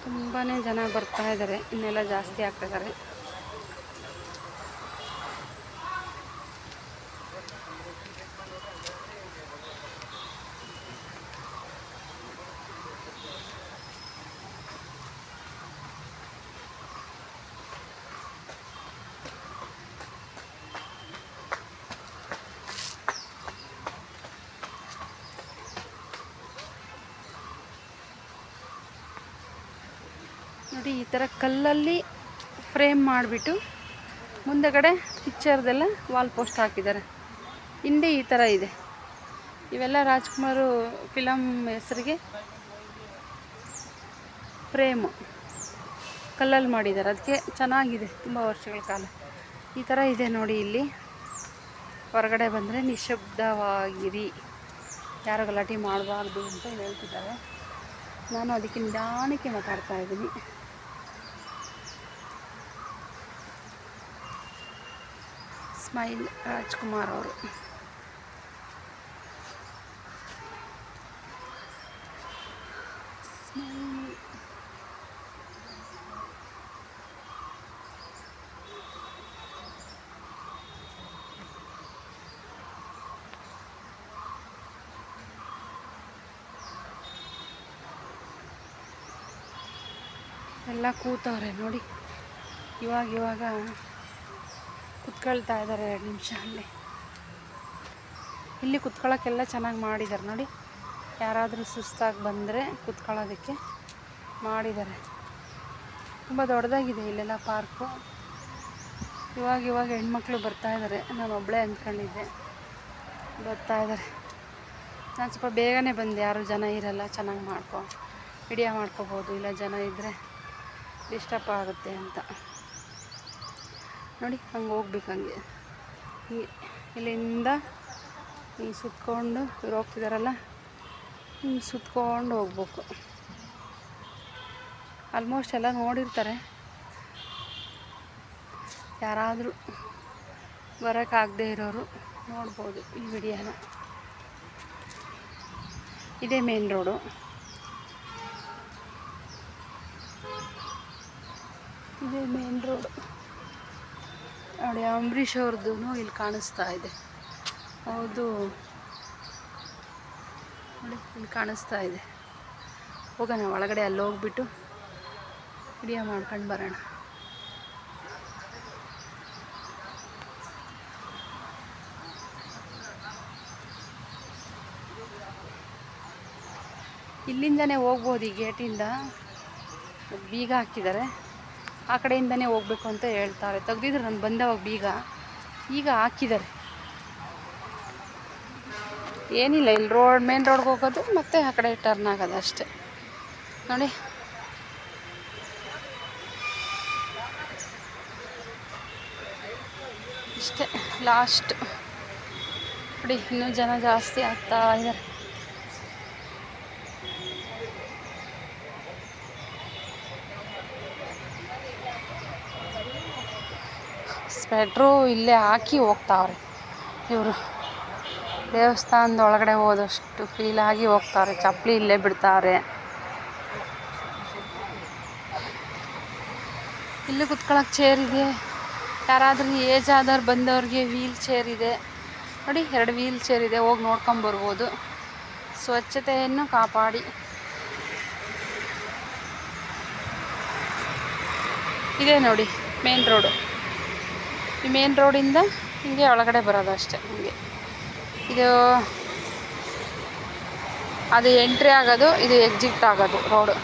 ತುಂಬಾ ಜನ ಬರ್ತಾ ಇದ್ದಾರೆ, ಇನ್ನೆಲ್ಲ ಜಾಸ್ತಿ ಆಗ್ತಿದ್ದಾರೆ. ನೋಡಿ, ಈ ಥರ ಕಲ್ಲಲ್ಲಿ ಫ್ರೇಮ್ ಮಾಡಿಬಿಟ್ಟು ಮುಂದೆಗಡೆ ಪಿಕ್ಚರ್ದೆಲ್ಲ ವಾಲ್ ಪೋಸ್ಟ್ ಹಾಕಿದ್ದಾರೆ. ಹಿಂದೆ ಈ ಥರ ಇದೆ. ಇವೆಲ್ಲ ರಾಜ್ಕುಮಾರ್ ಫಿಲಮ್ ಹೆಸರಿಗೆ ಫ್ರೇಮು ಕಲ್ಲಲ್ಲಿ ಮಾಡಿದ್ದಾರೆ. ಅದಕ್ಕೆ ಚೆನ್ನಾಗಿದೆ, ತುಂಬ ವರ್ಷಗಳ ಕಾಲ. ಈ ಥರ ಇದೆ ನೋಡಿ. ಇಲ್ಲಿ ಹೊರಗಡೆ ಬಂದರೆ ನಿಶಬ್ದವಾಗಿರಿ, ಯಾರು ಗಲಾಟೆ ಮಾಡಬಾರ್ದು ಅಂತ ಹೇಳ್ತಿದ್ದಾರೆ. ನಾನು ಅದಕ್ಕೆ ನಿಧಾನಕ್ಕೆ ಮಾತಾಡ್ತಾ ಇದ್ದೀನಿ. ಸ್ಮೈಲ್ ರಾಜ್ಕುಮಾರ್ ಅವರು. ಎಲ್ಲ ಕೂತವ್ರೆ ನೋಡಿ. ಇವಾಗ ಕುತ್ಕೊಳ್ತಾ ಇದ್ದಾರೆ 2 ನಿಮಿಷ ಅಲ್ಲಿ. ಇಲ್ಲಿ ಕುತ್ಕೊಳ್ಳೋಕ್ಕೆಲ್ಲ ಚೆನ್ನಾಗಿ ಮಾಡಿದ್ದಾರೆ ನೋಡಿ. ಯಾರಾದರೂ ಸುಸ್ತಾಗಿ ಬಂದರೆ ಕುತ್ಕೊಳ್ಳೋದಕ್ಕೆ ಮಾಡಿದ್ದಾರೆ. ತುಂಬ ದೊಡ್ಡದಾಗಿದೆ ಇಲ್ಲೆಲ್ಲ ಪಾರ್ಕು. ಇವಾಗ ಹೆಣ್ಮಕ್ಳು ಬರ್ತಾ ಇದ್ದಾರೆ. ನಾನು ಒಬ್ಬಳೇ ಅಂದ್ಕೊಂಡಿದ್ದೆ, ಬರ್ತಾ ಇದ್ದಾರೆ. ನಾನು ಸ್ವಲ್ಪ ಬೇಗನೆ ಬಂದೆ, ಯಾರು ಜನ ಇರಲ್ಲ, ಚೆನ್ನಾಗಿ ವಿಡಿಯೋ ಮಾಡ್ಕೋಬೋದು. ಇಲ್ಲ ಜನ ಇದ್ದರೆ ಡಿಸ್ಟರ್ಬ್ ಆಗುತ್ತೆ ಅಂತ ನೋಡಿ. ಹಂಗೆ ಹೋಗ್ಬೇಕು, ಹಂಗೆ ಇಲ್ಲಿಂದ ಹಿಂಗೆ ಸುತ್ಕೊಂಡು ಇವ್ರು ಹೋಗ್ತಿದ್ದಾರಲ್ಲ, ಹಿಂಗೆ ಸುತ್ಕೊಂಡು ಹೋಗ್ಬೇಕು. ಆಲ್ಮೋಸ್ಟ್ ಎಲ್ಲ ನೋಡಿರ್ತಾರೆ. ಯಾರಾದರೂ ಬರೋಕ್ಕಾಗದೇ ಇರೋರು ನೋಡ್ಬೋದು ಈ ವಿಡಿಯೋನ. ಇದೇ ಮೇನ್ ರೋಡು. ಇದೇ ಮೇನ್ ರೋಡು ನೋಡಿ. ಅಂಬರೀಷ್ ಅವ್ರದ್ದು ಇಲ್ಲಿ ಕಾಣಿಸ್ತಾ ಇದೆ. ಹೌದು ನೋಡಿ, ಇಲ್ಲಿ ಕಾಣಿಸ್ತಾ ಇದೆ. ಹೋಗೋಣ ಒಳಗಡೆ, ಅಲ್ಲಿ ಹೋಗ್ಬಿಟ್ಟು ವಿಡಿಯೋ ಮಾಡ್ಕೊಂಡು ಬರೋಣ. ಇಲ್ಲಿಂದನೇ ಹೋಗ್ಬೋದು. ಈ ಗೇಟಿಂದ ಬೀಗ ಹಾಕಿದ್ದಾರೆ. ಆ ಕಡೆಯಿಂದನೇ ಹೋಗ್ಬೇಕು ಅಂತ ಹೇಳ್ತಾರೆ. ತೆಗ್ದಿದ್ರು ನಾನು ಬಂದವಾಗ ಬೀಗ, ಈಗ ಹಾಕಿದ್ದಾರೆ. ಏನಿಲ್ಲ, ಇಲ್ಲಿ ಮೇನ್ ರೋಡ್ಗೆ ಹೋಗೋದು ಮತ್ತು ಆ ಕಡೆ ಟರ್ನ್ ಆಗೋದು ಅಷ್ಟೇ ನೋಡಿ. ಇಷ್ಟೇ ಲಾಸ್ಟ್ ನೋಡಿ. ಇನ್ನೂ ಜನ ಜಾಸ್ತಿ ಆಗ್ತಾ ಇದ್ದಾರೆ. ಸ್ವೆಟ್ರು ಇಲ್ಲೇ ಹಾಕಿ ಹೋಗ್ತಾವ್ರೆ ಇವರು. ದೇವಸ್ಥಾನದ ಒಳಗಡೆ ಹೋದಷ್ಟು ಫೀಲಾಗಿ ಹೋಗ್ತಾರೆ. ಚಪ್ಪಲಿ ಇಲ್ಲೇ ಬಿಡ್ತಾರೆ. ಇಲ್ಲಿ ಕುತ್ಕೊಳ್ಳೋಕೆ ಚೇರ್ ಇದೆ. ಯಾರಾದರೂ ಏಜ್ ಆದವ್ರು ಬಂದವ್ರಿಗೆ ವೀಲ್ ಚೇರ್ ಇದೆ ನೋಡಿ. 2 ವೀಲ್ ಚೇರ್ ಇದೆ. ಹೋಗಿ ನೋಡ್ಕೊಂಬರ್ಬೋದು. ಸ್ವಚ್ಛತೆಯನ್ನು ಕಾಪಾಡಿ. ಇದೇ ನೋಡಿ ಮೇನ್ ರೋಡು. ಈ ಮೇನ್ ರೋಡಿಂದ ಹಿಂಗೆ ಒಳಗಡೆ ಬರೋದು ಅಷ್ಟೇ. ಹಿಂಗೆ ಅದು ಎಂಟ್ರಿ ಆಗೋದು, ಇದು ಎಕ್ಸಿಟ್ ಆಗೋದು ರೋಡು.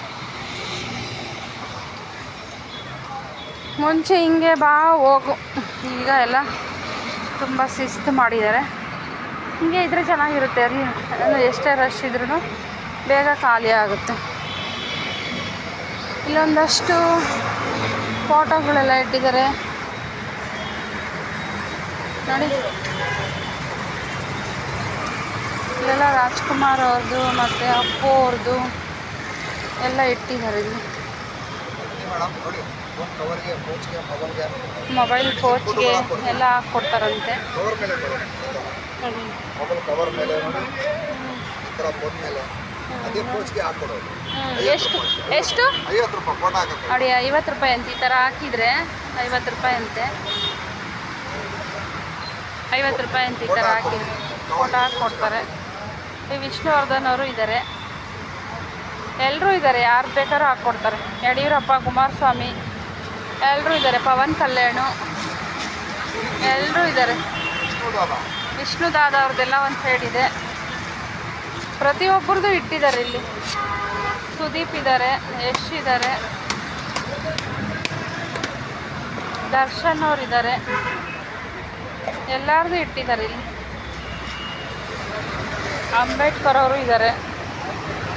ಮುಂಚೆ ಹಿಂಗೆ ಬಾ ಹೋಗು. ಈಗ ಎಲ್ಲ ತುಂಬ ಶಿಸ್ತು ಮಾಡಿದ್ದಾರೆ. ಹಿಂಗೆ ಇದ್ರೆ ಚೆನ್ನಾಗಿರುತ್ತೆ. ಎಷ್ಟೇ ರಶ್ ಇದ್ರೂ ಬೇಗ ಖಾಲಿ ಆಗುತ್ತೆ. ಇಲ್ಲೊಂದಷ್ಟು ಫೋಟೋಗಳೆಲ್ಲ ಇಟ್ಟಿದ್ದಾರೆ ನೋಡಿ. ಇಲ್ಲೆಲ್ಲ ರಾಜ್ಕುಮಾರ್ ಅವ್ರದ್ದು ಮತ್ತು ಅಪ್ಪು ಅವ್ರದ್ದು ಎಲ್ಲ ಇಟ್ಟಿದ್ದಾರೆ. ಇಲ್ಲಿ ಮೊಬೈಲ್ ಪೋಚ್ಗೆ ಎಲ್ಲ ಹಾಕ್ಕೊಡ್ತಾರಂತೆ ನೋಡಿ. ಅದೇ ಪೋಸ್ಟ್ಗೆ ಹಾಕೊಡೋದು. ಎಷ್ಟು ಎಷ್ಟು 50 ರೂಪಾಯಿ ಫೋಟೋ ಹಾಕಕ್ಕೆ. ನೋಡಿ 50 ರೂಪಾಯಿ ಅಂತ ಈ ಥರ ಹಾಕಿದರೆ 50 ರೂಪಾಯಿ ಅಂತೆ. 50 ರೂಪಾಯಿ ಅಂತ ಈ ಥರ ಹಾಕಿದ್ರೆ ಫೋಟೋ ಹಾಕಿ ಕೊಡ್ತಾರೆ. ಈ ವಿಷ್ಣುವರ್ಧನ್ ಅವರು ಇದ್ದಾರೆ, ಎಲ್ಲರೂ ಇದ್ದಾರೆ, ಯಾರು ಬೇಕಾದ್ರೂ ಹಾಕ್ಕೊಡ್ತಾರೆ. ಯಡಿಯೂರಪ್ಪ, ಕುಮಾರಸ್ವಾಮಿ ಎಲ್ಲರೂ ಇದ್ದಾರೆ, ಪವನ್ ಕಲ್ಯಾಣು ಎಲ್ಲರೂ ಇದ್ದಾರೆ. ವಿಷ್ಣು ದಾದ ಅವ್ರದ್ದೆಲ್ಲ ಒಂದು ಸೈಡ್ ಇದೆ, ಪ್ರತಿಯೊಬ್ಬರದ್ದು ಇಟ್ಟಿದ್ದಾರೆ. ಇಲ್ಲಿ ಸುದೀಪ್ ಇದ್ದಾರೆ, ಯಶ್ ಇದ್ದಾರೆ, ದರ್ಶನ್ ಅವ್ರು ಇದ್ದಾರೆ, ಎಲ್ಲರದು ಇಟ್ಟಿದ್ದಾರೆ. ಇಲ್ಲಿ ಅಂಬೇಡ್ಕರ್ ಅವರು ಇದ್ದಾರೆ.